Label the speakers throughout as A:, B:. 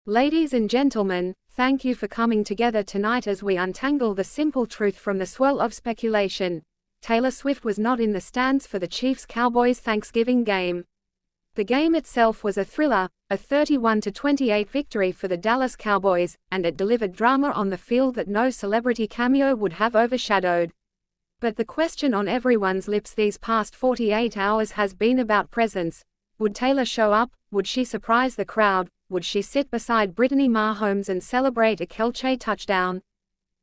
A: Ladies and gentlemen, thank you for coming together tonight as we untangle the simple truth from the swirl of speculation. Taylor Swift was not in the stands for the Chiefs-Cowboys Thanksgiving game. The game itself was a thriller, a 31-28 victory for the Dallas Cowboys, and it delivered drama on the field that no celebrity cameo would have overshadowed. But the question on everyone's lips these past 48 hours has been about presence. Would Taylor show up? Would she surprise the crowd? Would she sit beside Brittany Mahomes and celebrate a Kelce touchdown?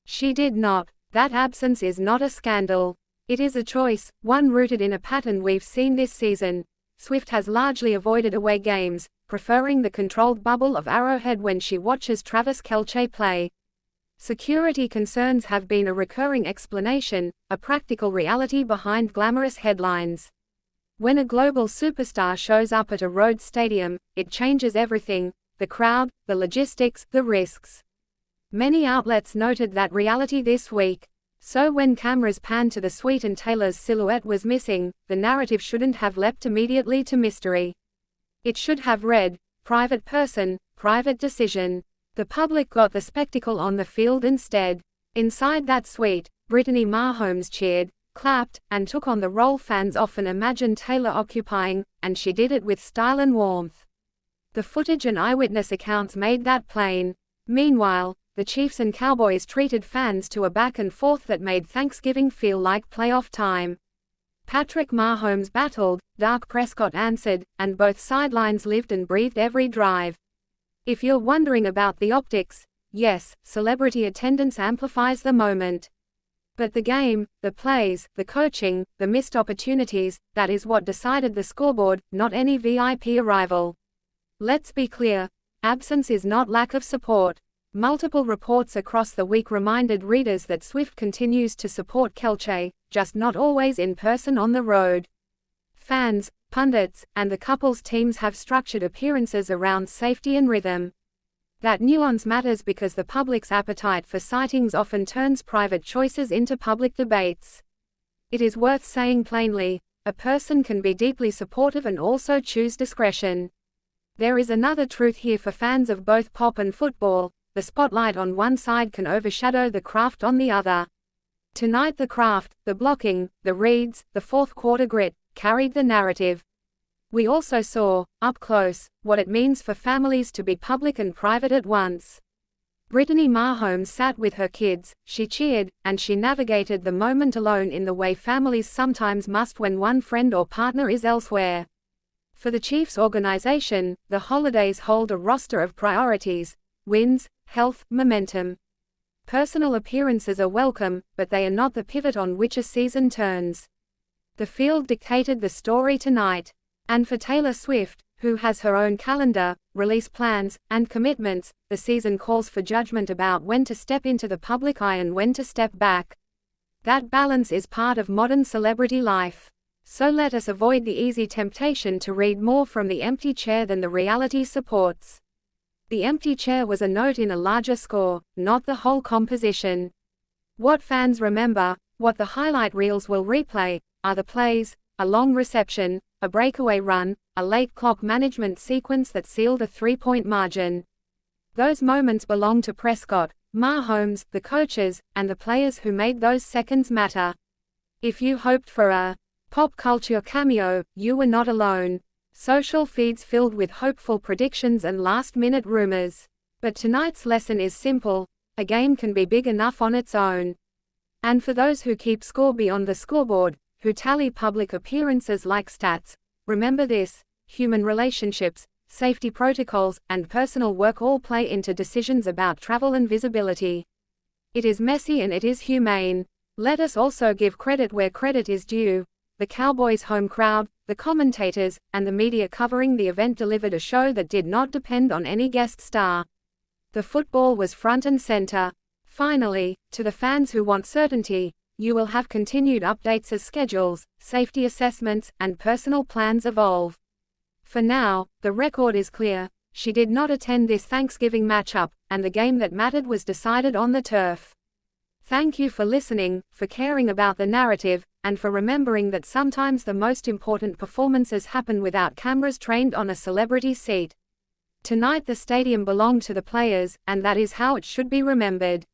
A: She did not. That absence is not a scandal. It is a choice, one rooted in a pattern we've seen this season. Swift has largely avoided away games, preferring the controlled bubble of Arrowhead when she watches Travis Kelce play. Security concerns have been a recurring explanation, a practical reality behind glamorous headlines. When a global superstar shows up at a road stadium, it changes everything: the crowd, the logistics, the risks. Many outlets noted that reality this week. So when cameras panned to the suite and Taylor's silhouette was missing, the narrative shouldn't have leapt immediately to mystery. It should have read, private person, private decision. The public got the spectacle on the field instead. Inside that suite, Brittany Mahomes cheered, clapped, and took on the role fans often imagined Taylor occupying, and she did it with style and warmth. The footage and eyewitness accounts made that plain. Meanwhile, the Chiefs and Cowboys treated fans to a back and forth that made Thanksgiving feel like playoff time. Patrick Mahomes battled, Dak Prescott answered, and both sidelines lived and breathed every drive. If you're wondering about the optics, yes, celebrity attendance amplifies the moment. But the game, the plays, the coaching, the missed opportunities, that is what decided the scoreboard, not any VIP arrival. Let's be clear, absence is not lack of support. Multiple reports across the week reminded readers that Swift continues to support Kelce, just not always in person on the road. Fans, pundits, and the couple's teams have structured appearances around safety and rhythm. That nuance matters because the public's appetite for sightings often turns private choices into public debates. It is worth saying plainly, a person can be deeply supportive and also choose discretion. There is another truth here for fans of both pop and football: the spotlight on one side can overshadow the craft on the other. Tonight the craft, the blocking, the reads, the fourth quarter grit, carried the narrative. We also saw, up close, what it means for families to be public and private at once. Brittany Mahomes sat with her kids, she cheered, and she navigated the moment alone in the way families sometimes must when one friend or partner is elsewhere. For the Chiefs organization, the holidays hold a roster of priorities: wins, health, momentum. Personal appearances are welcome, but they are not the pivot on which a season turns. The field dictated the story tonight. And for Taylor Swift, who has her own calendar, release plans, and commitments, the season calls for judgment about when to step into the public eye and when to step back. That balance is part of modern celebrity life. So let us avoid the easy temptation to read more from the empty chair than the reality supports. The empty chair was a note in a larger score, not the whole composition. What fans remember, what the highlight reels will replay, are the plays, a long reception, a breakaway run, a late clock management sequence that sealed a three-point margin. Those moments belong to Prescott, Mahomes, the coaches, and the players who made those seconds matter. If you hoped for a pop culture cameo, you were not alone. Social feeds filled with hopeful predictions and last-minute rumors. But tonight's lesson is simple: a game can be big enough on its own. And for those who keep score beyond the scoreboard, who tally public appearances like stats, remember this: human relationships, safety protocols, and personal work all play into decisions about travel and visibility. It is messy and it is humane. Let us also give credit where credit is due. The Cowboys' home crowd, the commentators, and the media covering the event delivered a show that did not depend on any guest star. The football was front and center. Finally, to the fans who want certainty, you will have continued updates as schedules, safety assessments, and personal plans evolve. For now, the record is clear: she did not attend this Thanksgiving matchup, and the game that mattered was decided on the turf. Thank you for listening, for caring about the narrative, and for remembering that sometimes the most important performances happen without cameras trained on a celebrity seat. Tonight the stadium belonged to the players, and that is how it should be remembered.